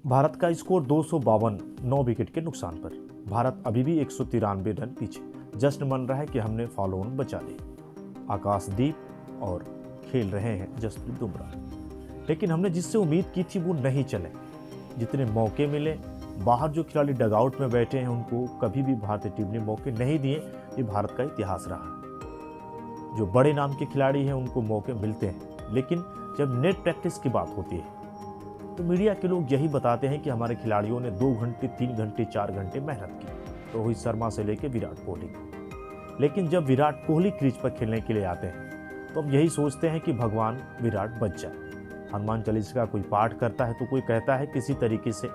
भारत का score 252, 9 wicket के नुकसान पर। भारत अभी भी 193 रन पीछे। जश्न मन रहा है कि हमने फॉलो ऑन बचा लिया। आकाशदीप और खेल रहे हैं जसप्रीत बुमराह, लेकिन हमने जिससे उम्मीद की थी वो नहीं चले। जितने मौके मिले, बाहर जो खिलाड़ी डगआउट में बैठे हैं उनको कभी भी भारतीय टीम ने मौके नहीं दिए। ये भारत का इतिहास रहा। जो बड़े नाम के खिलाड़ी हैं उनको मौके मिलते हैं, लेकिन जब नेट प्रैक्टिस की बात होती है तो मीडिया के लोग यही बताते हैं कि हमारे खिलाड़ियों ने 2 घंटे, 3 घंटे, 4 घंटे मेहनत की, रोहित शर्मा से लेकर विराट कोहली। लेकिन जब विराट कोहली क्रीज पर खेलने के लिए आते हैं तो हम यही सोचते हैं कि भगवान विराट बच जाए। हनुमान चालीसा का कोई पाठ करता है तो कोई कहता है किसी तरीके से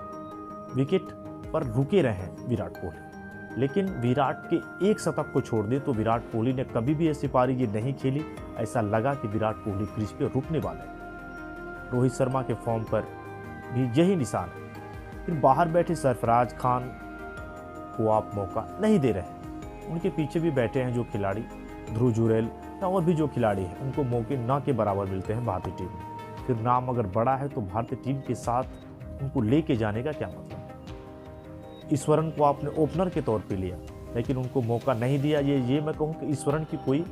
विकेट पर रुके रहे विराट कोहली। लेकिन विराट के एक शतक को छोड़ दे तो विराट कोहली ने कभी भी ऐसी पारी ये नहीं खेली ऐसा लगा कि विराट कोहली क्रीज पे रुकने वाले। रोहित शर्मा के फॉर्म पर भी यही निशान है। फिर बाहर बैठे सरफराज खान को आप मौका नहीं दे रहे। उनके पीछे भी बैठे हैं जो खिलाड़ी, ध्रुव जुरैल या और भी जो खिलाड़ी हैं, उनको मौके ना के बराबर मिलते हैं भारतीय टीम में। फिर नाम अगर बड़ा है तो भारतीय टीम के साथ उनको लेके जाने का क्या मतलब। ईश्वरन को आपने ओपनर के तौर पे लिया लेकिन उनको मौका नहीं दिया। ये मैं कहूँ कि ईश्वरन की कोई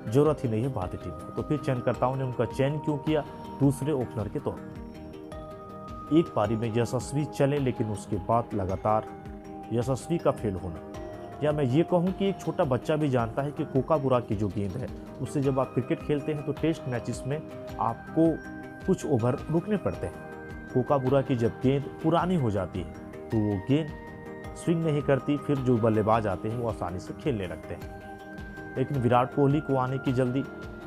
जरूरत ही नहीं है भारतीय टीम को। तो फिर चयनकर्ताओं ने उनका चयन क्यों किया दूसरे ओपनर के तौर पर। एक पारी में यशस्वी चले लेकिन उसके बाद लगातार यशस्वी का फेल होना, या मैं ये कहूँ कि एक छोटा बच्चा भी जानता है कि कोकाबुरा की जो गेंद है उससे जब आप क्रिकेट खेलते हैं तो टेस्ट मैचेस में आपको कुछ ओवर रुकने पड़ते हैं। कोकाबुरा की जब गेंद पुरानी हो जाती है तो वो गेंद स्विंग नहीं करती, फिर जो बल्लेबाज आते हैं वो आसानी से खेलने लगते हैं। लेकिन विराट कोहली को आने की जल्दी,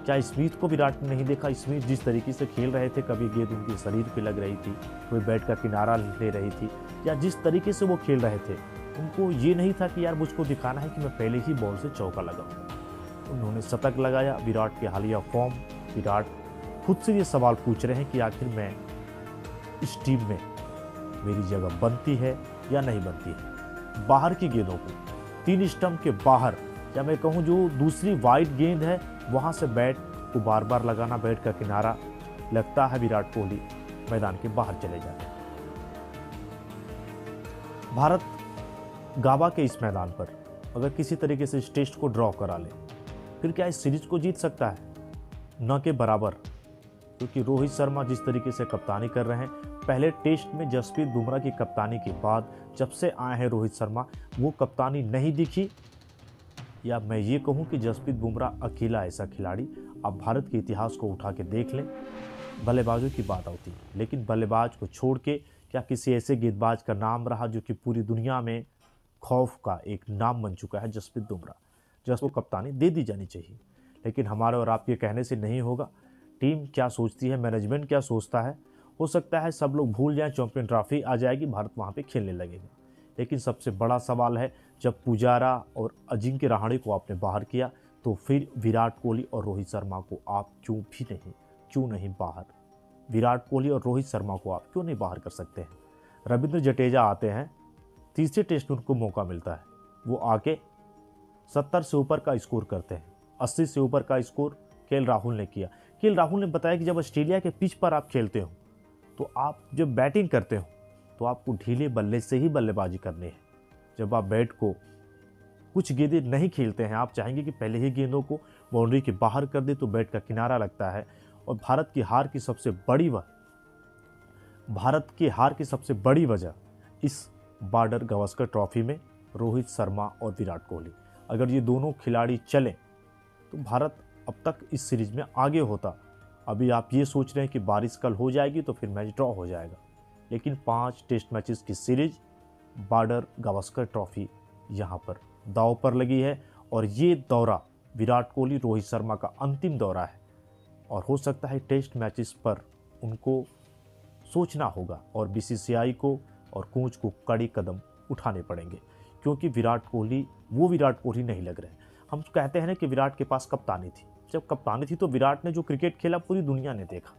क्या स्मिथ को विराट ने नहीं देखा? स्मिथ जिस तरीके से खेल रहे थे, कभी गेंद उनके शरीर पे लग रही थी, कोई बैट का किनारा ले रही थी, या जिस तरीके से वो खेल रहे थे उनको ये नहीं था कि यार मुझको दिखाना है कि मैं पहले ही बॉल से चौका लगाऊं। उन्होंने शतक लगाया। विराट के हालिया फॉर्म, विराट खुद से ये सवाल पूछ रहे हैं कि आखिर मैं इस टीम में मेरी जगह बनती है या नहीं बनती है। बाहर की गेंदों को 3 स्टंप के बाहर, या मैं कहूँ जो दूसरी वाइड गेंद है वहाँ से बैट को बार बार लगाना, बैट का किनारा लगता है विराट कोहली मैदान के बाहर चले जाते हैं। भारत गाबा के इस मैदान पर अगर किसी तरीके से इस टेस्ट को ड्रॉ करा ले फिर क्या इस सीरीज को जीत सकता है? न के बराबर, क्योंकि रोहित शर्मा जिस तरीके से कप्तानी कर रहे हैं, पहले टेस्ट में जसप्रीत बुमराह की कप्तानी के बाद जब से आए हैं रोहित शर्मा वो कप्तानी नहीं दिखी। या मैं ये कहूँ कि जसप्रीत बुमराह अकेला ऐसा खिलाड़ी, आप भारत के इतिहास को उठा के देख लें, बल्लेबाजों की बात आती है लेकिन बल्लेबाज को छोड़ के क्या किसी ऐसे गेंदबाज का नाम रहा जो कि पूरी दुनिया में खौफ का एक नाम बन चुका है? जसप्रीत बुमराह। जिसको कप्तानी दे दी जानी चाहिए, लेकिन हमारे और आपके कहने से नहीं होगा। टीम क्या सोचती है, मैनेजमेंट क्या सोचता है, हो सकता है सब लोग भूल जाएं, चैंपियन ट्रॉफी आ जाएगी, भारत वहाँ पे खेलने लगेगा। लेकिन सबसे बड़ा सवाल है, जब पुजारा और अजिंक्य रहाणे को आपने बाहर किया तो फिर विराट कोहली और रोहित शर्मा को आप क्यों नहीं बाहर? विराट कोहली और रोहित शर्मा को आप क्यों नहीं बाहर कर सकते हैं? रविंद्र जडेजा आते हैं, तीसरे टेस्ट में उनको मौका मिलता है, वो आके 70 से ऊपर का स्कोर करते हैं। 80 से ऊपर का स्कोर केएल राहुल ने किया। केएल राहुल ने बताया कि जब ऑस्ट्रेलिया के पिच पर आप खेलते हो तो आप जब बैटिंग करते हो तो आपको ढीले बल्ले से ही बल्लेबाजी करनी है। जब आप बैट को कुछ गेंदें नहीं खेलते हैं, आप चाहेंगे कि पहले ही गेंदों को बाउंड्री के बाहर कर दे तो बैट का किनारा लगता है। और भारत की हार की सबसे बड़ी वजह इस बॉर्डर गावस्कर ट्रॉफी में रोहित शर्मा और विराट कोहली, अगर ये दोनों खिलाड़ी चलें तो भारत अब तक इस सीरीज में आगे होता। अभी आप ये सोच रहे हैं कि बारिश कल हो जाएगी तो फिर मैच ड्रॉ हो जाएगा, लेकिन 5 टेस्ट मैचेस की सीरीज, बॉर्डर गावस्कर ट्रॉफी यहाँ पर दांव पर लगी है। और ये दौरा विराट कोहली रोहित शर्मा का अंतिम दौरा है और हो सकता है टेस्ट मैचेस पर उनको सोचना होगा और बीसीसीआई को और कोच को कड़े कदम उठाने पड़ेंगे, क्योंकि विराट कोहली नहीं लग रहे। हम कहते हैं ना कि विराट के पास कप्तानी थी। जब कप्तानी थी तो विराट ने जो क्रिकेट खेला पूरी दुनिया ने देखा।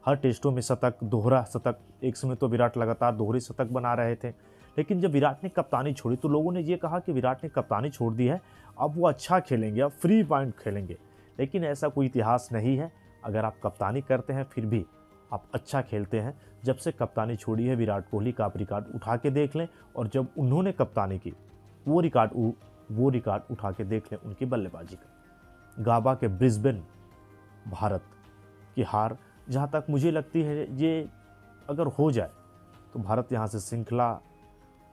हर टेस्टों में शतक, दोहरा शतक, एक समय तो विराट लगातार दोहरे शतक बना रहे थे। लेकिन जब विराट ने कप्तानी छोड़ी तो लोगों ने ये कहा कि विराट ने कप्तानी छोड़ दी है, अब वो अच्छा खेलेंगे, अब फ्री माइंड खेलेंगे। लेकिन ऐसा कोई इतिहास नहीं है। अगर आप कप्तानी करते हैं फिर भी आप अच्छा खेलते हैं। जब से कप्तानी छोड़ी है विराट कोहली का आप रिकॉर्ड उठा के देख लें, और जब उन्होंने कप्तानी की वो रिकॉर्ड उठा के देख लें उनकी बल्लेबाजी का। गाबा के ब्रिस्बेन भारत की हार जहाँ तक मुझे लगती है, ये अगर हो जाए तो भारत यहाँ से श्रृंखला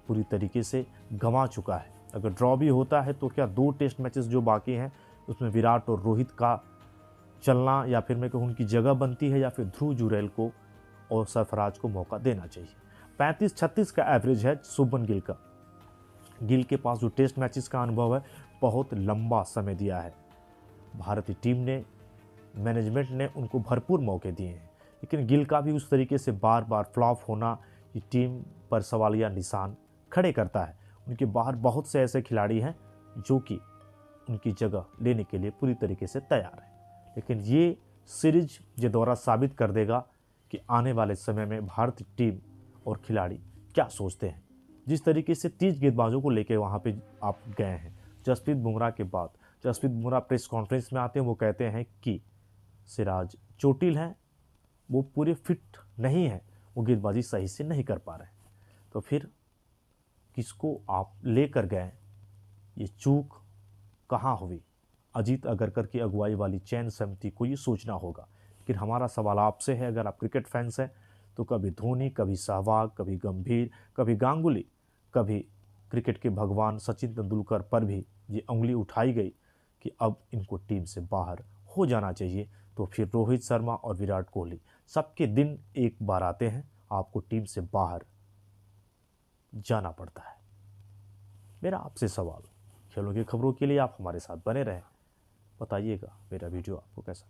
पूरी तरीके से गंवा चुका है। अगर ड्रॉ भी होता है तो क्या 2 टेस्ट मैचेस जो बाकी हैं उसमें विराट और रोहित का चलना, या फिर मैं कहूँ उनकी जगह बनती है, या फिर ध्रुव जुरैल को और सरफराज को मौका देना चाहिए। 35-36 का एवरेज है शुभमन गिल का। गिल के पास जो टेस्ट मैचेस का अनुभव है, बहुत लंबा समय दिया है भारतीय टीम ने, मैनेजमेंट ने उनको भरपूर मौके दिए हैं, लेकिन गिल का भी उस तरीके से बार बार फ्लॉप होना ये टीम पर सवालिया निशान खड़े करता है। उनके बाहर बहुत से ऐसे खिलाड़ी हैं जो कि उनकी जगह लेने के लिए पूरी तरीके से तैयार हैं, लेकिन ये सीरीज ये दौरा साबित कर देगा कि आने वाले समय में भारतीय टीम और खिलाड़ी क्या सोचते हैं। जिस तरीके से 30 गेंदबाजों को लेकर वहाँ पे आप गए हैं, जसप्रीत बुमराह के बाद जसप्रीत बुमराह प्रेस कॉन्फ्रेंस में आते हैं, वो कहते हैं कि सिराज चोटिल हैं, वो पूरे फिट नहीं है, वो गेंदबाजी सही से नहीं कर पा रहे। तो फिर किसको आप लेकर गए, ये चूक कहाँ हुई? अजीत अगरकर की अगुवाई वाली चयन समिति को ये सोचना होगा। लेकिन हमारा सवाल आपसे है, अगर आप क्रिकेट फैंस हैं तो कभी धोनी, कभी सहवाग, कभी गंभीर, कभी गांगुली, कभी क्रिकेट के भगवान सचिन तेंदुलकर पर भी ये उंगली उठाई गई कि अब इनको टीम से बाहर हो जाना चाहिए। तो फिर रोहित शर्मा और विराट कोहली सबके दिन एक बार आते हैं, आपको टीम से बाहर जाना पड़ता है। मेरा आपसे सवाल, खेलों की खबरों के लिए आप हमारे साथ बने रहें। बताइएगा मेरा वीडियो आपको कैसा